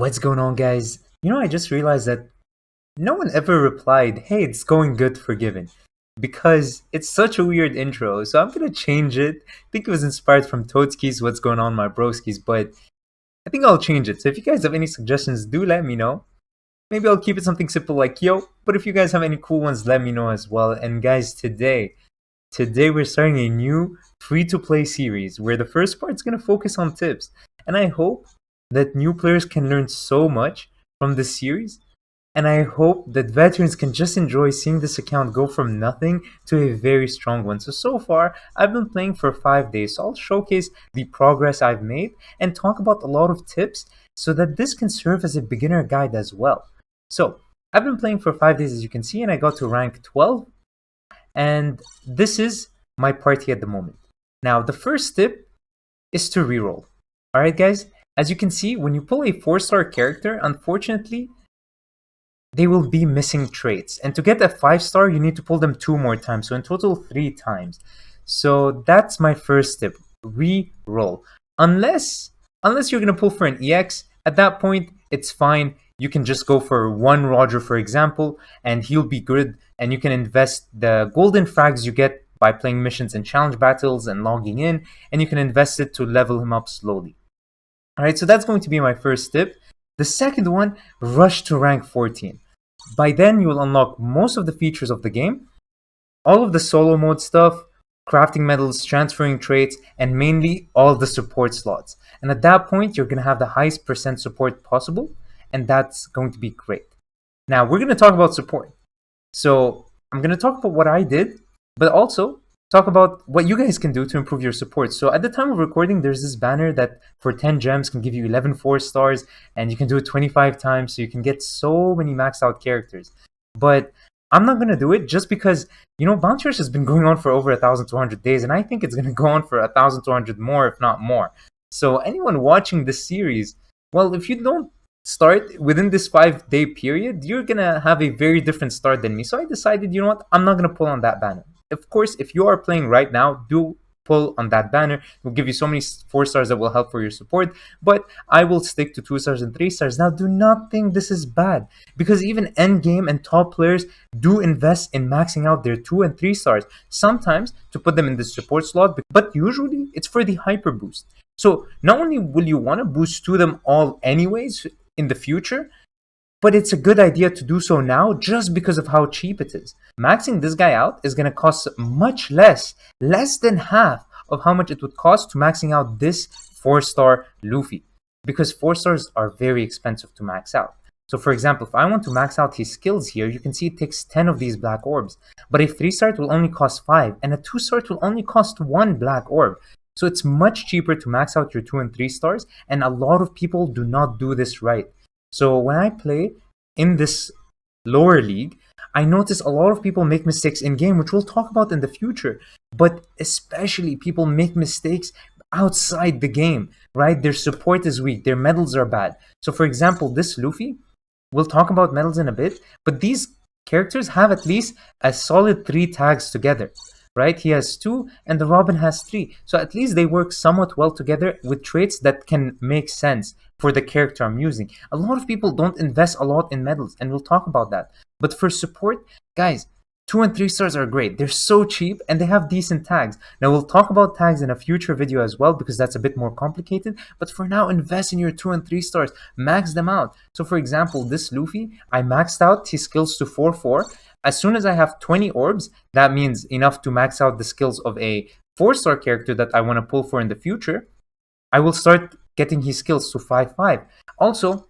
What's going on, guys? I just realized that no one ever replied, hey, it's going good, forgiven. Because it's such a weird intro, so I'm gonna change it. I think it was inspired from Toadski's What's Going On, My Broski's, but I think I'll change it. So if you guys have any suggestions, do let me know. Maybe I'll keep it something simple like yo, but if you guys have any cool ones, let me know as well. And guys, today we're starting a new free-to-play series where the first part's gonna focus on tips. And I hope that new players can learn so much from this series. And I hope that veterans can just enjoy seeing this account go from nothing to a very strong one. So far, I've been playing for 5 days. So I'll showcase the progress I've made and talk about a lot of tips so that this can serve as a beginner guide as well. So I've been playing for 5 days, as you can see, and I got to rank 12. And this is my party at the moment. Now, the first tip is to reroll. Alright, guys? As you can see, when you pull a 4-star character, unfortunately, they will be missing traits. And to get a 5-star, you need to pull them 2 more times. So in total, 3 times. So that's my first tip. Re-roll. Unless you're going to pull for an EX, at that point, it's fine. You can just go for 1 Roger, for example, and he'll be good. And you can invest the golden frags you get by playing missions and challenge battles and logging in. And you can invest it to level him up slowly. Alright, so that's going to be my first tip. The second one, rush to rank 14. By then, you will unlock most of the features of the game, all of the solo mode stuff, crafting medals, transferring traits, and mainly all the support slots. And at that point, you're going to have the highest percent support possible, and that's going to be great. Now, we're going to talk about support. So, I'm going to talk about what I did, but also talk about what you guys can do to improve your support. So at the time of recording, there's this banner that for 10 gems can give you 11 4-stars, and you can do it 25 times, so you can get so many maxed out characters. But I'm not going to do it just because, Bounty Rush has been going on for over 1,200 days, and I think it's going to go on for 1,200 more, if not more. So anyone watching this series, well, if you don't start within this 5-day period, you're going to have a very different start than me. So I decided, I'm not going to pull on that banner. Of course, if you are playing right now, do pull on that banner. It will give you so many 4-stars that will help for your support, but I will stick to 2-stars and 3-stars. Now, do not think this is bad, because even endgame and top players do invest in maxing out their 2 and 3-stars, sometimes to put them in the support slot, but usually it's for the hyper boost. So not only will you want to boost to them all anyways in the future, but it's a good idea to do so now just because of how cheap it is. Maxing this guy out is going to cost much less than half of how much it would cost to maxing out this 4-star Luffy. Because 4-stars are very expensive to max out. So for example, if I want to max out his skills here, you can see it takes 10 of these black orbs. But a 3-star will only cost 5, and a 2-star will only cost 1 black orb. So it's much cheaper to max out your 2 and 3-stars, and a lot of people do not do this right. So when I play in this lower league, I notice a lot of people make mistakes in game, which we'll talk about in the future. But especially people make mistakes outside the game, right? Their support is weak, their medals are bad. So for example, this Luffy, we'll talk about medals in a bit, but these characters have at least a solid 3 tags together. Right? He has 2 and the Robin has 3. So at least they work somewhat well together with traits that can make sense for the character I'm using. A lot of people don't invest a lot in medals, and we'll talk about that. But for support, guys, 2 and 3-stars are great. They're so cheap and they have decent tags. Now we'll talk about tags in a future video as well, because that's a bit more complicated. But for now, invest in your 2 and 3-stars. Max them out. So for example, this Luffy, I maxed out his skills to 4-4. As soon as I have 20 orbs, that means enough to max out the skills of a 4-star character that I want to pull for in the future, I will start getting his skills to 5-5. Also,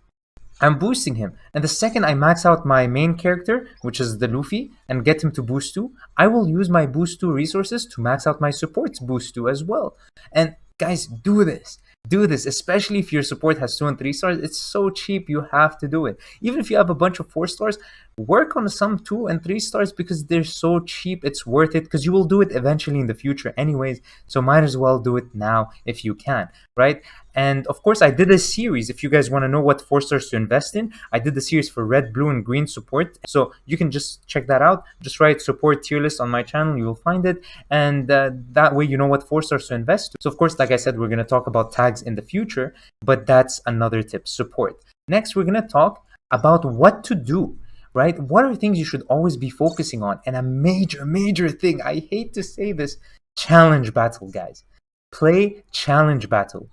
I'm boosting him. And the second I max out my main character, which is the Luffy, and get him to boost 2, I will use my boost 2 resources to max out my support's boost 2 as well. And guys, do this. Do this, especially if your support has 2 and 3-stars. It's so cheap, you have to do it. Even if you have a bunch of 4-stars, work on some 2 and 3-stars because they're so cheap. It's worth it because you will do it eventually in the future anyways. So might as well do it now if you can, right? And of course, I did a series. If you guys want to know what 4-stars to invest in, I did the series for red, blue, and green support. So you can just check that out. Just write support tier list on my channel. You will find it. And that way you know what 4-stars to invest. So of course, like I said, we're going to talk about tags in the future, but that's another tip, support. Next, we're gonna talk about what to do, right? What are things you should always be focusing on? And a major thing, I hate to say this, challenge battle, guys. Play challenge battle.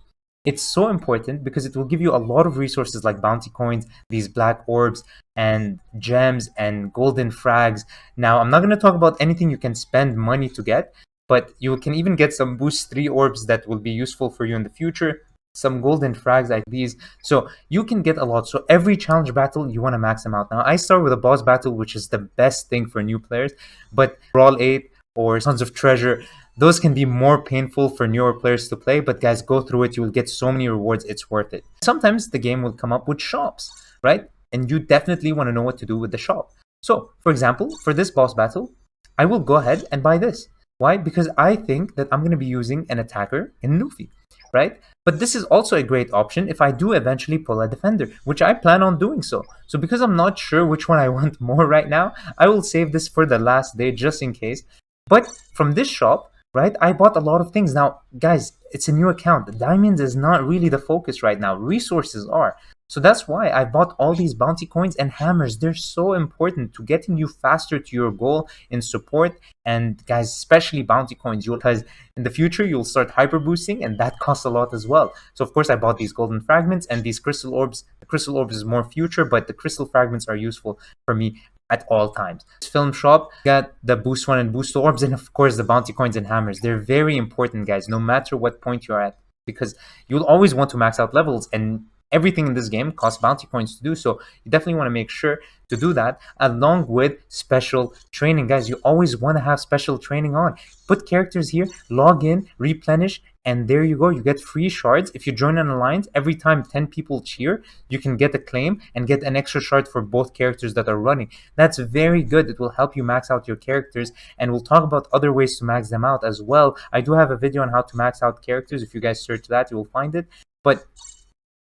It's so important because it will give you a lot of resources like bounty coins, these black orbs, and gems and golden frags. Now, I'm not going to talk about anything you can spend money to get, but you can even get some boost 3 orbs that will be useful for you in the future, some golden frags like these. So you can get a lot. So every challenge battle, you want to max them out. Now, I start with a boss battle, which is the best thing for new players, but Brawl 8 or Sons of Treasure, those can be more painful for newer players to play, but guys, go through it. You will get so many rewards. It's worth it. Sometimes the game will come up with shops, right? And you definitely want to know what to do with the shop. So, for example, for this boss battle, I will go ahead and buy this. Why? Because I think that I'm going to be using an attacker in Luffy, right? But this is also a great option if I do eventually pull a defender, which I plan on doing so. So because I'm not sure which one I want more right now, I will save this for the last day just in case. But from this shop, right, I bought a lot of things. Now, guys, it's a new account. Diamonds is not really the focus right now. Resources are. So that's why I bought all these bounty coins and hammers. They're so important to getting you faster to your goal in support. And guys, especially bounty coins, because in the future you'll start hyper boosting, and that costs a lot as well. So of course I bought these golden fragments and these crystal orbs. The crystal orbs is more future, but the crystal fragments are useful for me at all times. This film shop got the boost 1 and boost orbs, and of course the bounty coins and hammers. They're very important, guys, no matter what point you're at, because you'll always want to max out levels, and everything in this game costs bounty coins to do so. You definitely want to make sure to do that along with special training. Guys, you always want to have special training on. Put characters here, log in, replenish, and there you go. You get free shards. If you join an alliance, every time 10 people cheer, you can get a claim and get an extra shard for both characters that are running. That's very good. It will help you max out your characters, and we'll talk about other ways to max them out as well. I do have a video on how to max out characters. If you guys search that, you will find it. But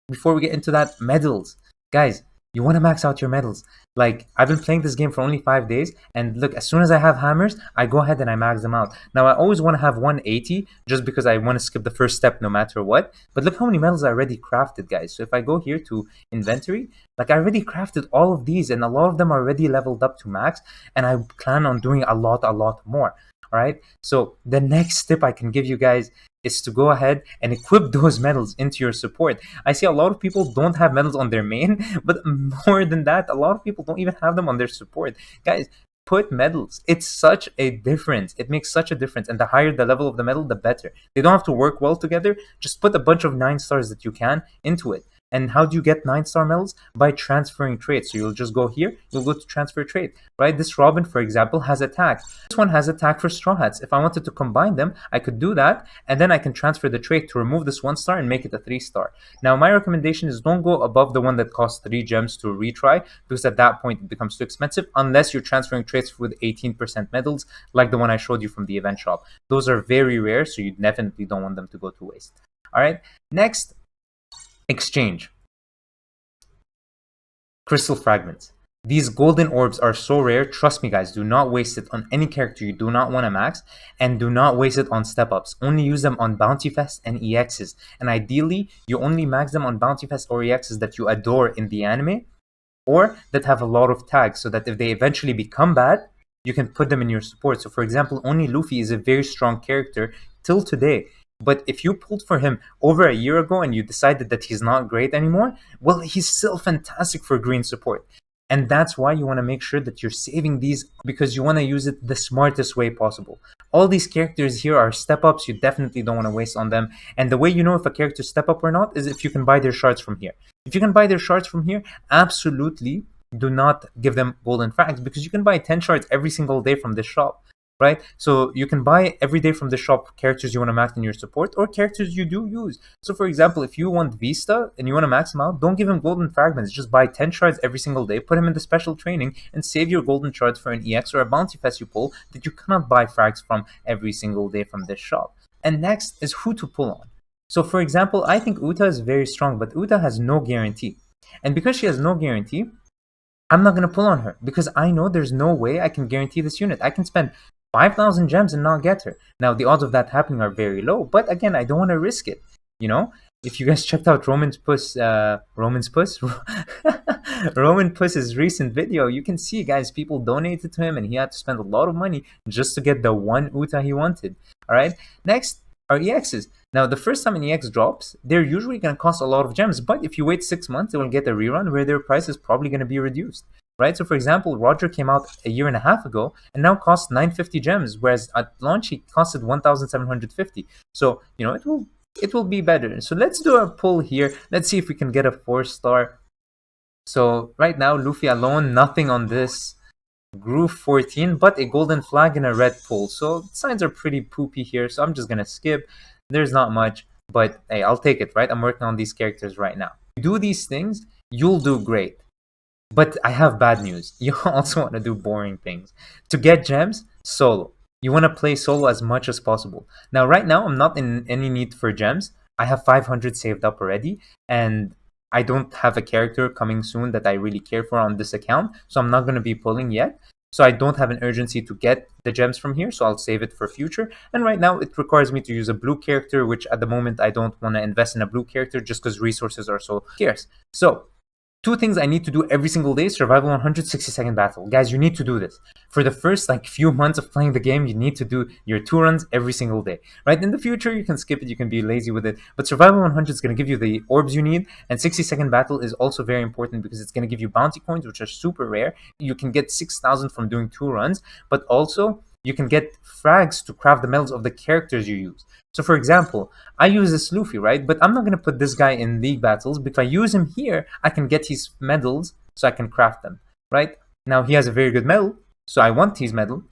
before we get into that, medals. Guys, you want to max out your medals. Like, I've been playing this game for only 5 days, and look, as soon as I have hammers, I go ahead and I max them out. Now, I always want to have 180 just because I want to skip the first step no matter what. But look how many medals I already crafted, guys. So if I go here to inventory, like, I already crafted all of these, and a lot of them are already leveled up to max, and I plan on doing a lot more. All right, so the next tip I can give you guys is to go ahead and equip those medals into your support. I see a lot of people don't have medals on their main, but more than that, a lot of people don't even have them on their support. Guys, put medals. It's such a difference. It makes such a difference. And the higher the level of the medal, the better. They don't have to work well together. Just put a bunch of 9 stars that you can into it. And how do you get 9-star medals? By transferring traits. So you'll just go here, you'll go to transfer trait, right? This Robin, for example, has attack. This one has attack for Straw Hats. If I wanted to combine them, I could do that, and then I can transfer the trait to remove this 1-star and make it a 3-star. Now, my recommendation is don't go above the one that costs 3 gems to retry, because at that point it becomes too expensive, unless you're transferring traits with 18% medals, like the one I showed you from the event shop. Those are very rare, so you definitely don't want them to go to waste. All right, next, exchange. Crystal fragments. These golden orbs are so rare. Trust me, guys, do not waste it on any character you do not want to max, and do not waste it on step ups. Only use them on Bounty Fest and EXs, and ideally you only max them on Bounty Fest or EXs that you adore in the anime, or that have a lot of tags, so that if they eventually become bad, you can put them in your support. So for example, only Luffy is a very strong character till today. But if you pulled for him over a year ago and you decided that he's not great anymore, well, he's still fantastic for green support. And that's why you want to make sure that you're saving these, because you want to use it the smartest way possible. All these characters here are step-ups. You definitely don't want to waste on them. And the way you know if a character step up or not is if you can buy their shards from here. If you can buy their shards from here, absolutely do not give them golden frags, because you can buy 10 shards every single day from this shop. Right? So you can buy every day from the shop characters you want to max in your support, or characters you do use. So for example, if you want Vista and you want to max him out, don't give him golden fragments. Just buy 10 shards every single day, put him in the special training, and save your golden shards for an EX or a bounty fest you pull that you cannot buy frags from every single day from this shop. And next is who to pull on. So for example, I think Uta is very strong, but Uta has no guarantee. And because she has no guarantee, I'm not going to pull on her, because I know there's no way I can guarantee this unit. I can spend 5,000 gems and not get her. Now, the odds of that happening are very low, but again, I don't want to risk it, you know? if you guys checked out Roman Puss's recent video, you can see, guys, people donated to him and he had to spend a lot of money just to get the one Uta he wanted. All right. Next are EXs. Now, the first time an EX drops, they're usually going to cost a lot of gems, but if you wait 6 months, they will get a rerun where their price is probably going to be reduced. Right? So, for example, Roger came out a year and a half ago and now costs 950 gems, whereas at launch he costed 1,750. So, it will be better. So let's do a poll here. Let's see if we can get a 4-star. So right now, Luffy alone, nothing on this. Groove 14, but a golden flag and a red pull. So signs are pretty poopy here, so I'm just gonna skip. There's not much, but hey, I'll take it, right? I'm working on these characters right now. Do these things, you'll do great. But I have bad news. You also want to do boring things. To get gems, solo. You want to play solo as much as possible. Now, right now, I'm not in any need for gems. I have 500 saved up already, and I don't have a character coming soon that I really care for on this account, so I'm not going to be pulling yet. So I don't have an urgency to get the gems from here, so I'll save it for future. And right now, it requires me to use a blue character, which at the moment, I don't want to invest in a blue character just because resources are so scarce. So 2 things I need to do every single day: survival 160-second battle. Guys, you need to do this. For the first few months of playing the game, you need to do your 2 runs every single day. Right? In the future, you can skip it, you can be lazy with it. But survival 100 is going to give you the orbs you need, and 60-second battle is also very important because it's going to give you bounty coins, which are super rare. You can get 6,000 from doing 2 runs, but also you can get frags to craft the medals of the characters you use. So for example, I use this Luffy, right? But I'm not going to put this guy in league battles. But if I use him here, I can get his medals so I can craft them, right? Now he has a very good medal, so I want his medal.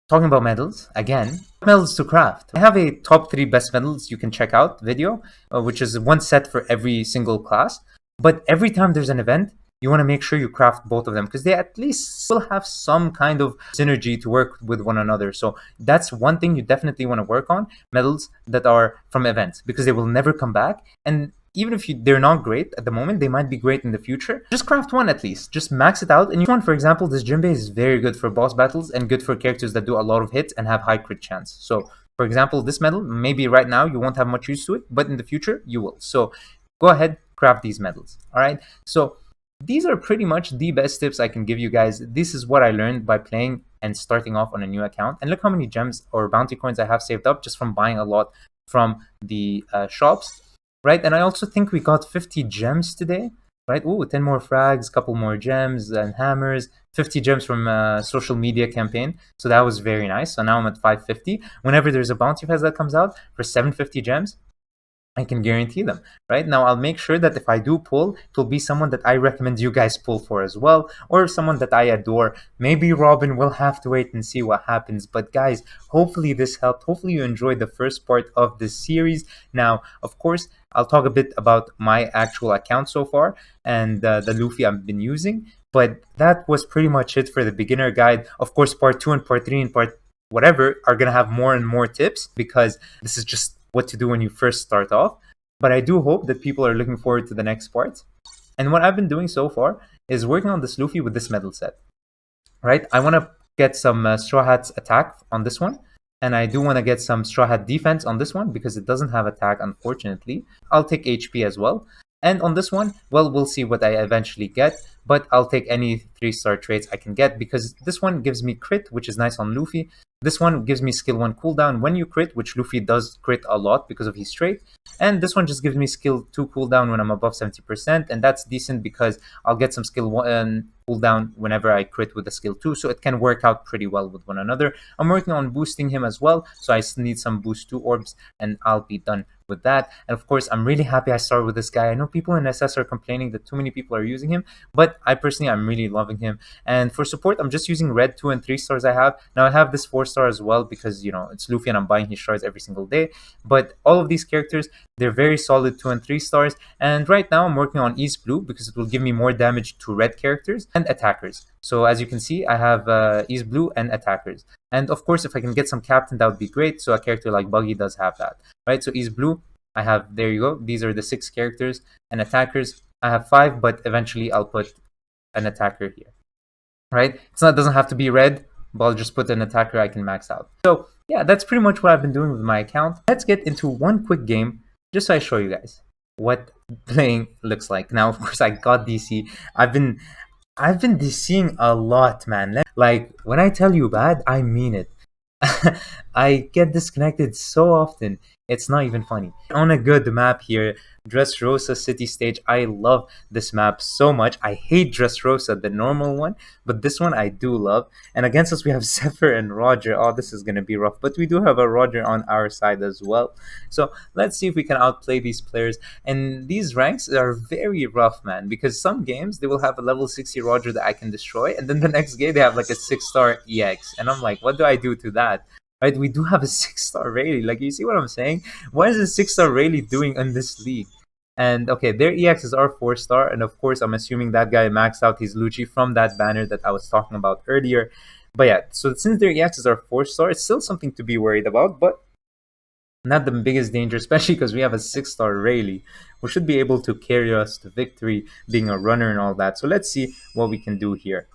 Talking about medals, again, medals to craft. I have a top 3 best medals you can check out video, which is 1 set for every single class. But every time there's an event, you want to make sure you craft both of them because they at least will have some kind of synergy to work with one another. So that's one thing you definitely want to work on: medals that are from events, because they will never come back. And even if they're not great at the moment, they might be great in the future. Just craft one at least. Just max it out. And one, for example, this Jinbei is very good for boss battles and good for characters that do a lot of hits and have high crit chance. So, for example, this medal, maybe right now you won't have much use to it, but in the future you will. So go ahead, craft these medals. All right. So these are pretty much the best tips I can give you guys. This is what I learned by playing and starting off on a new account. And look how many gems or bounty coins I have saved up just from buying a lot from the shops, right? And I also think we got 50 gems today, right? Ooh, 10 more frags, couple more gems and hammers, 50 gems from a social media campaign. So that was very nice. So now I'm at 550. Whenever there's a bounty fest that comes out for 750 gems, I can guarantee them. Right now, I'll make sure that if I do pull, it will be someone that I recommend you guys pull for as well, or someone that I adore. Maybe Robin. Will have to wait and see what happens. But guys, hopefully this helped. Hopefully you enjoyed the first part of this series. Now, of course, I'll talk a bit about my actual account so far and the Luffy I've been using. But that was pretty much it for the beginner guide. Of course, part 2 and part 3 and part whatever are going to have more and more tips, because this is just what to do when you first start off. But I do hope that people are looking forward to the next part. And what I've been doing so far is working on this Luffy with this medal set. Right? I want to get some Straw Hat's attack on this one. And I do want to get some Straw Hat defense on this one because it doesn't have attack, unfortunately. I'll take HP as well. And on this one, well, we'll see what I eventually get. But I'll take any 3-star traits I can get, because this one gives me crit, which is nice on Luffy. This one gives me skill 1 cooldown when you crit, which Luffy does crit a lot because of his trait. And this one just gives me skill 2 cooldown when I'm above 70%. And that's decent because I'll get some skill 1 cooldown whenever I crit with the skill 2. So it can work out pretty well with one another. I'm working on boosting him as well. So I need some boost 2 orbs and I'll be done with that. And of course, I'm really happy I started with this guy. I know people in SS are complaining that too many people are using him, but I personally, I'm really loving him. And for support, I'm just using red 2 and 3 stars I have. Now I have this 4-star as well because, you know, it's Luffy and I'm buying his shards every single day. But all of these characters, they're very solid 2 and 3 stars. And right now I'm working on East Blue because it will give me more damage to red characters and attackers. So as you can see, I have East Blue and attackers. And of course, if I can get some captain, that would be great. So a character like Buggy does have that, right? So East Blue, I have, there you go. These are the 6 characters, and attackers, I have 5, but eventually I'll put an attacker here, right? It doesn't have to be red, but I'll just put an attacker I can max out. So yeah, that's pretty much what I've been doing with my account. Let's get into one quick game, just so I show you guys. what playing looks like. Now, of course, I got DC. I've been DCing a lot, man. Like when I tell you bad, I mean it. I get disconnected so often. It's not even funny. On a good map here, Dressrosa City Stage. I love this map so much. I hate Dressrosa, the normal one, but this one I do love. And against us, we have Zephyr and Roger. Oh, this is going to be rough. But we do have a Roger on our side as well. So let's see if we can outplay these players. And these ranks are very rough, man, because some games they will have a level 60 Roger that I can destroy, and then the next game they have like a 6-star EX. And I'm like, what do I do to that? Right, we do have a 6-star Rayleigh. Like, you see what I'm saying? What is a 6-star Rayleigh doing in this league? And okay, their EXs are 4-star, and of course, I'm assuming that guy maxed out his Lucci from that banner that I was talking about earlier. But yeah, so since their EXs are 4-star, it's still something to be worried about, but not the biggest danger, especially because we have a 6-star Rayleigh, who should be able to carry us to victory, being a runner and all that. So let's see what we can do here.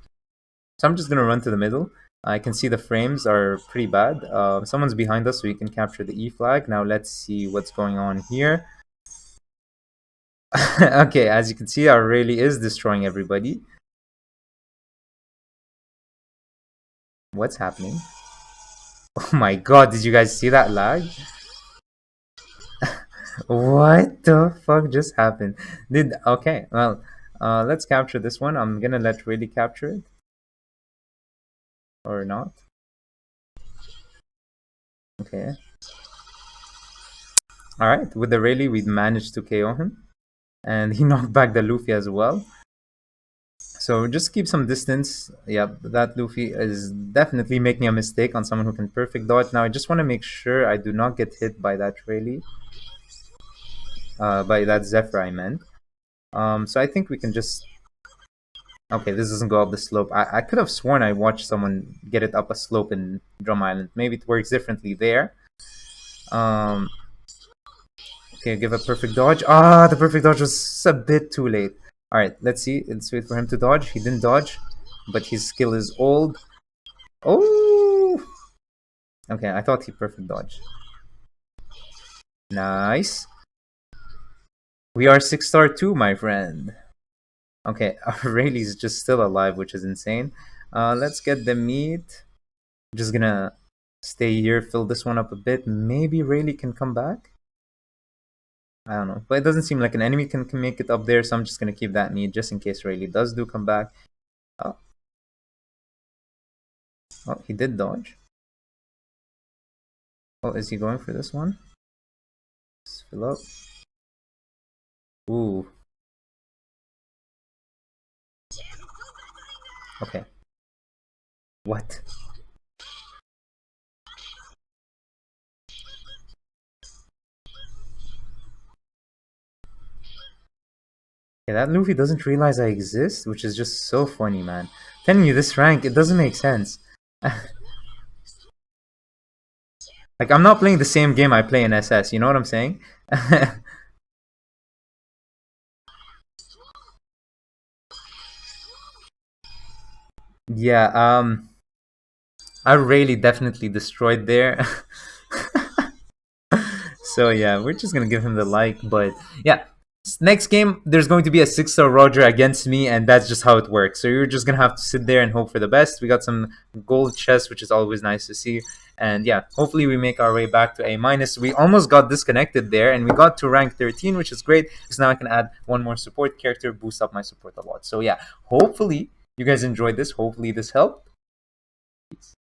So I'm just gonna run to the middle. I can see the frames are pretty bad. Someone's behind us, so you can capture the E flag. Now let's see what's going on here. Okay, as you can see, our Rayleigh is destroying everybody. What's happening? Oh my god, did you guys see that lag? What the fuck just happened? Okay, well, let's capture this one. I'm gonna let Rayleigh capture it. Or not. Okay. Alright, with the Rayleigh, we managed to KO him. And he knocked back the Luffy as well. So just keep some distance. Yeah, that Luffy is definitely making a mistake on someone who can perfect dodge. Now I just want to make sure I do not get hit by that Rayleigh. By that Zephyr I meant. So I think we can just... Okay, this doesn't go up the slope. I could have sworn I watched someone get it up a slope in Drum Island. Maybe it works differently there. Okay, give a perfect dodge. Ah, the perfect dodge was a bit too late. Alright, let's see. Let's wait for him to dodge. He didn't dodge, but his skill is old. Oh! Okay, I thought he perfect dodged. Nice. We are 6-star too, my friend. Okay, our Rayleigh is just still alive, which is insane. Let's get the meat. I'm just gonna stay here, fill this one up a bit. Maybe Rayleigh can come back? I don't know. But it doesn't seem like an enemy can make it up there, so I'm just gonna keep that meat just in case Rayleigh does come back. Oh. Oh, he did dodge. Oh, is he going for this one? Let's fill up. Ooh. Okay. What? Yeah, that Luffy doesn't realize I exist, which is just so funny, man. Telling you, this rank, it doesn't make sense. Like, I'm not playing the same game I play in SS, you know what I'm saying? Yeah, I really definitely destroyed there. So yeah, we're just gonna give him the like, but yeah. Next game, there's going to be a 6-star Roger against me, and that's just how it works. So you're just gonna have to sit there and hope for the best. We got some gold chests, which is always nice to see. And yeah, hopefully we make our way back to A-. We almost got disconnected there, and we got to rank 13, which is great, because now I can add one more support character, boost up my support a lot. So yeah, hopefully you guys enjoyed this. Hopefully this helped. Peace.